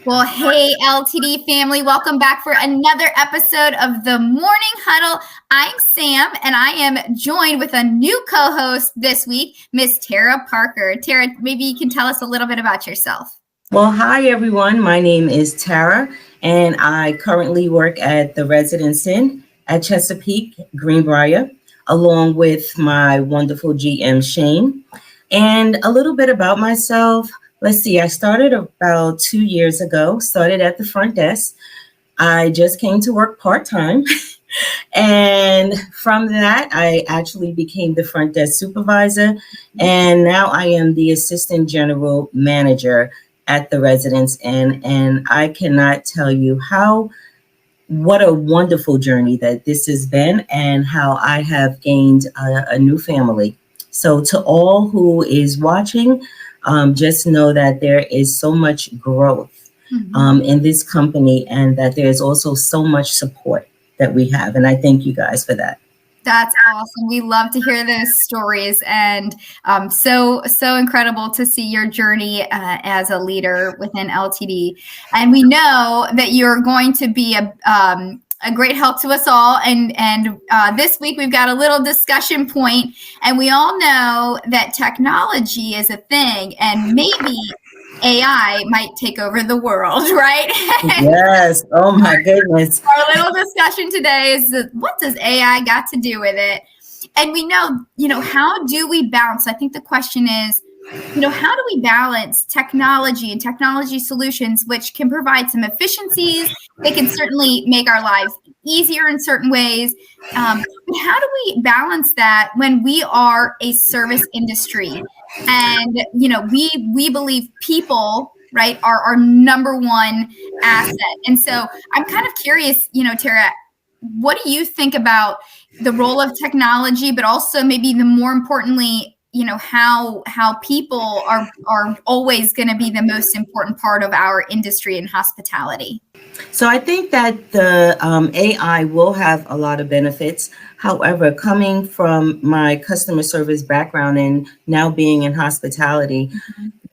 Well, hey, LTD family, welcome back for another episode of the Morning Huddle. I'm Sam, and I am joined with a new co-host this week, Miss Tara Parker. Tara, maybe you can tell us a little bit about yourself. Well, hi everyone. My name is Tara, and I currently work at the Residence Inn at Chesapeake, Greenbrier, along with my wonderful GM, Shane. And a little bit about myself. Let's see, I started about 2 years ago, started at the front desk. I just came to work part-time. And from that, I actually became the front desk supervisor. And now I am the assistant general manager at the Residence Inn. And I cannot tell you what a wonderful journey that this has been and how I have gained a new family. So to all who is watching, just know that there is so much growth in this company and that there's also so much support that we have. And I thank you guys for that. That's awesome. We love to hear those stories, and so incredible to see your journey as a leader within LTD. And we know that you're going to be a great help to us all. And this week we've got a little discussion point, and we all know that technology is a thing, and maybe AI might take over the world, right? Yes. Oh my goodness. Our little discussion today is what does AI got to do with it? And we know, how do we balance? I think the question is, how do we balance technology and technology solutions, which can provide some efficiencies? They can certainly make our lives easier in certain ways. But how do we balance that when we are a service industry? And, we believe people, right, are our number one asset. And so I'm kind of curious, Tara, what do you think about the role of technology, but also maybe the more importantly, how people are always going to be the most important part of our industry in hospitality? So I think that the AI will have a lot of benefits. However, coming from my customer service background and now being in hospitality,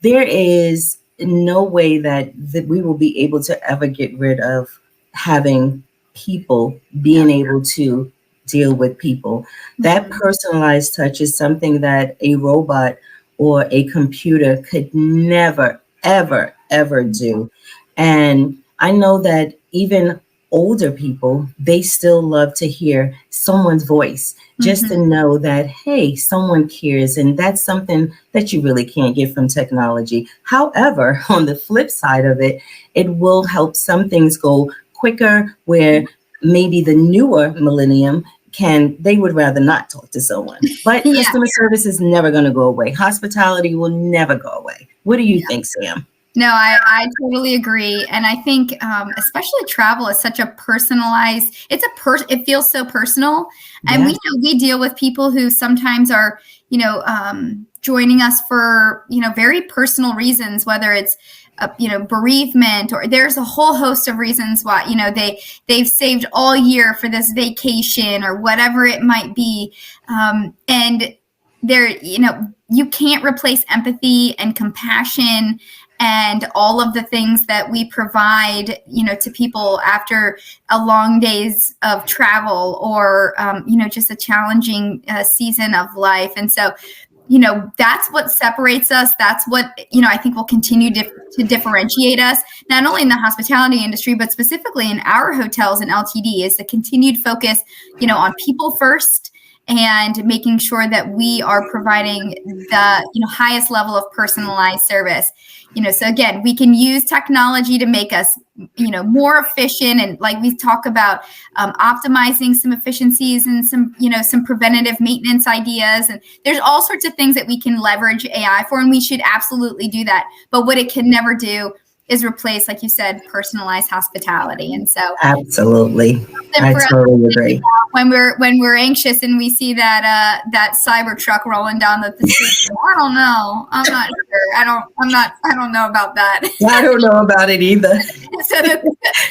there is no way that we will be able to ever get rid of having people being able to deal with people. That personalized touch is something that a robot or a computer could never, ever, ever do. And I know that even older people, they still love to hear someone's voice, just to know that, hey, someone cares. And that's something that you really can't get from technology. However, on the flip side of it, it will help some things go quicker where maybe the newer millennium they would rather not talk to someone. But customer service is never going to go away. Hospitality will never go away. What do you think, Sam? No, I totally agree. And I think especially travel is such a personalized, it feels so personal. And we know we deal with people who sometimes are, joining us for, very personal reasons, whether it's bereavement, or there's a whole host of reasons why, they've saved all year for this vacation or whatever it might be. And there, you can't replace empathy and compassion and all of the things that we provide, to people after a long days of travel or, just a challenging season of life. And so, that's what separates us. That's what, I think will continue to differentiate us, not only in the hospitality industry, but specifically in our hotels and LTD, is the continued focus, on people first and making sure that we are providing the, highest level of personalized service. So again, we can use technology to make us, more efficient. And like we talk about optimizing some efficiencies and some preventative maintenance ideas. And there's all sorts of things that we can leverage AI for, and we should absolutely do that. But what it can never do is replace, like you said, personalized hospitality. And so absolutely, I totally agree. When we're anxious and we see that cyber truck rolling down the street, I don't know. I'm not sure. I don't know about that. I don't know about it either. So the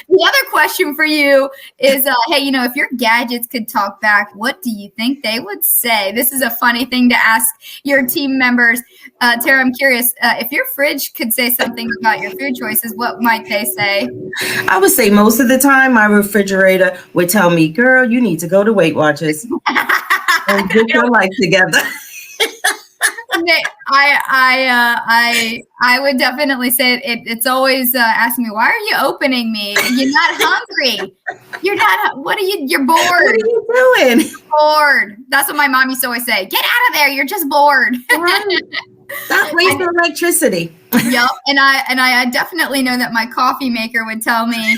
other question for you is, hey, if your gadgets could talk back, what do you think they would say? This is a funny thing to ask your team members. Tara, I'm curious, if your fridge could say something about your food choices, what might they say? I would say most of the time my refrigerator would tell me, girl, you need to go to Weight Watchers and get your life together. I would definitely say it's always asking me, why are you opening me? You're not hungry. You're bored. What are you doing? Bored. That's what my mom used to always say. Get out of there. You're just bored. Right. Stop wasting electricity. Yep. And I definitely know that my coffee maker would tell me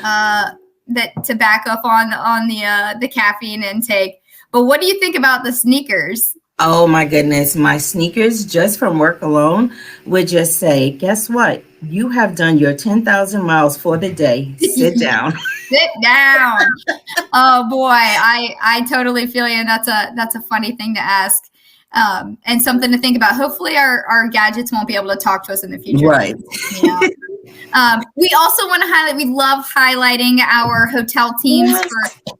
that to back up on the caffeine intake. But what do you think about the sneakers? Oh my goodness. My sneakers, just from work alone, would just say, guess what? You have done your 10,000 miles for the day. Sit down. Sit down. Oh boy. I totally feel you. And that's a funny thing to ask. And something to think about. Hopefully our gadgets won't be able to talk to us in the future. Right. Yeah. We also want to highlight, we love highlighting our hotel teams for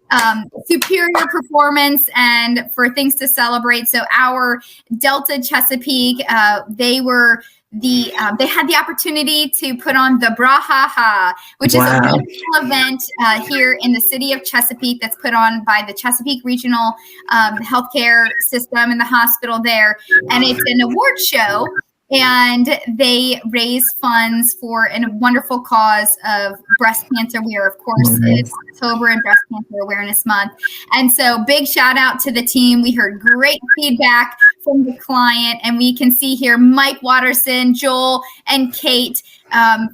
superior performance and for things to celebrate. So our Delta Chesapeake, they had the opportunity to put on the Brahaha, which is a wonderful event here in the city of Chesapeake that's put on by the Chesapeake Regional Healthcare System and the hospital there. And it's an award show. And they raise funds for a wonderful cause of breast cancer. Of course, it's October and Breast Cancer Awareness Month. And so big shout out to the team. We heard great feedback from the client. And we can see here Mike Watterson, Joel, and Kate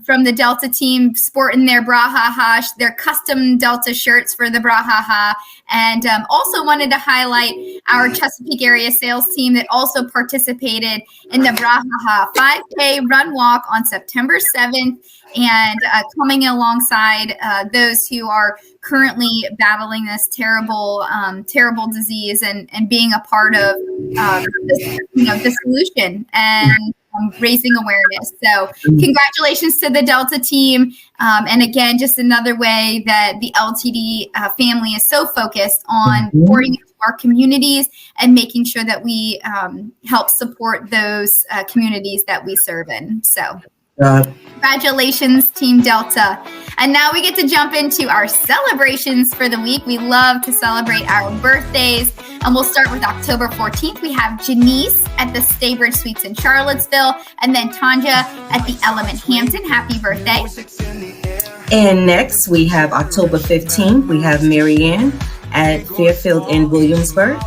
from the Delta team sporting their Brahaha, their custom Delta shirts for the Brahaha. And also wanted to highlight our Chesapeake area sales team that also participated in the Brahaha 5K run walk on September 7th and coming alongside those who are currently battling this terrible disease and being a part of the solution and raising awareness. So congratulations to the Delta team. And again, just another way that the LTD family is so focused on pouring into our communities and making sure that we help support those communities that we serve in. So congratulations, Team Delta. And now we get to jump into our celebrations for the week. We love to celebrate our birthdays. And we'll start with October 14th. We have Janice at the Staybridge Suites in Charlottesville. And then Tanja at the Element Hampton. Happy birthday. And next we have October 15th. We have Marianne at Fairfield in Williamsburg.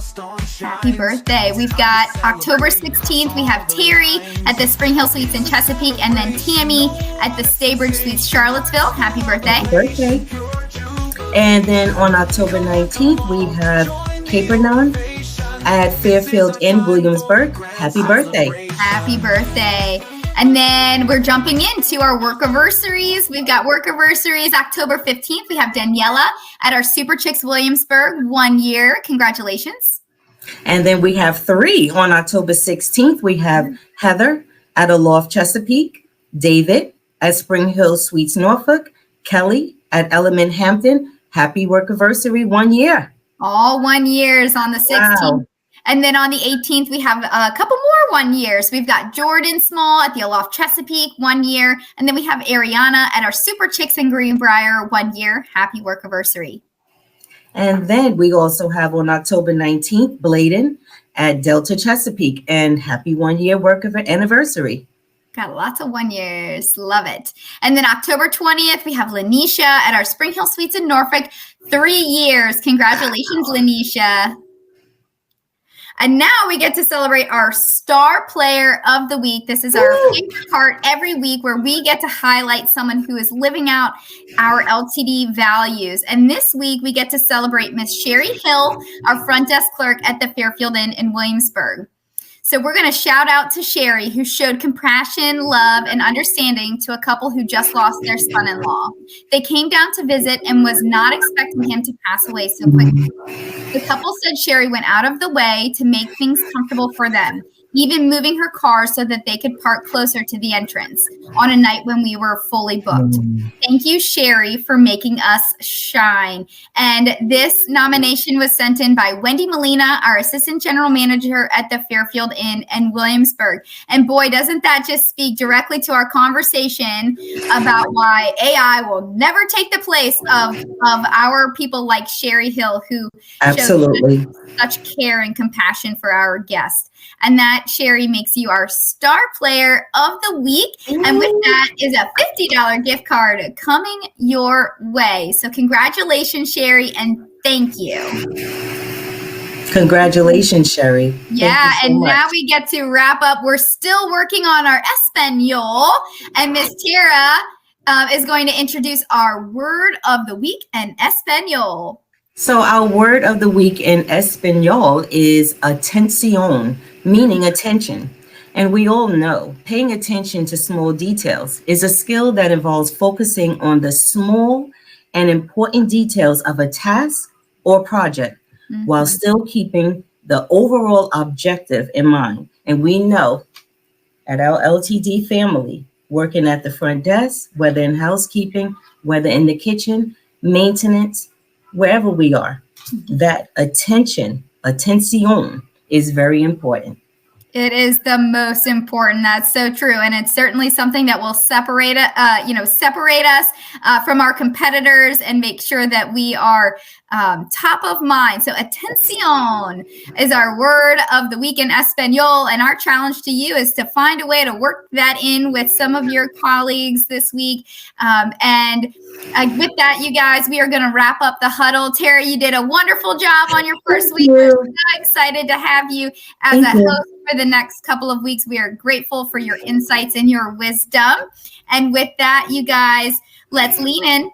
Happy birthday. We've got October 16th. We have Terry at the Spring Hill Suites in Chesapeake. And then Tammy at the Staybridge Suites Charlottesville. Happy birthday. Happy birthday. And then on October 19th, we have Capernaum at Fairfield in Williamsburg. Happy birthday. Happy birthday. And then we're jumping into our work-anniversaries. We've got work-anniversaries October 15th. We have Daniela at our Super Chicks Williamsburg, 1 year. Congratulations. And then we have 3 on October 16th. We have Heather at Aloft Chesapeake, David at Spring Hill Suites Norfolk, Kelly at Element Hampton. Happy work-anniversary, 1 year. All 1 years on the 16th. Wow. And then on the 18th, we have a couple more 1 years. We've got Jordan Small at the Aloft Chesapeake, 1 year. And then we have Ariana at our Super Chicks in Greenbrier, 1 year. Happy work anniversary. And then we also have on October 19th, Bladen at Delta Chesapeake, and happy 1 year work anniversary. Got lots of 1 years. Love it. And then October 20th, we have Lanisha at our Spring Hill Suites in Norfolk, 3 years. Congratulations, Lanisha. And now we get to celebrate our star player of the week. This is our favorite part every week where we get to highlight someone who is living out our LTD values. And this week we get to celebrate Miss Sherry Hill, our front desk clerk at the Fairfield Inn in Williamsburg. So we're going to shout out to Sherry, who showed compassion, love, and understanding to a couple who just lost their son-in-law. They came down to visit and was not expecting him to pass away so quickly. The couple said Sherry went out of the way to make things comfortable for them. even moving her car so that they could park closer to the entrance on a night when we were fully booked. Thank you, Sherry, for making us shine. And this nomination was sent in by Wendy Molina, our Assistant General Manager at the Fairfield Inn in Williamsburg. And boy, doesn't that just speak directly to our conversation about why AI will never take the place of our people like Sherry Hill, who absolutely shows such care and compassion for our guests. And that, Sherry, makes you our star player of the week. And with that is a $50 gift card coming your way. So congratulations, Sherry, and thank you. Congratulations, Sherry. Yeah, so and much. Now we get to wrap up. We're still working on our Espanol, and Miss Tara is going to introduce our word of the week in Espanol. So our word of the week in Espanol is atención, meaning attention. And we all know paying attention to small details is a skill that involves focusing on the small and important details of a task or project while still keeping the overall objective in mind. And we know at our LTD family, working at the front desk, whether in housekeeping, whether in the kitchen, maintenance, wherever we are, that atención is very important. It is the most important. That's so true. And it's certainly something that will separate us from our competitors and make sure that we are top of mind. So atención is our word of the week in Espanol. And our challenge to you is to find a way to work that in with some of your colleagues this week. And with that, you guys, we are going to wrap up the huddle. Tara, you did a wonderful job on your first week. We're so excited to have you as a host for the next couple of weeks. We are grateful for your insights and your wisdom. And with that, you guys, let's lean in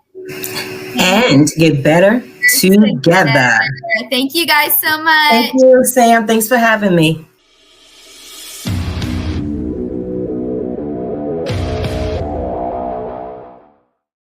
and get better together. Thank you guys so much. Thank you, Sam. Thanks for having me.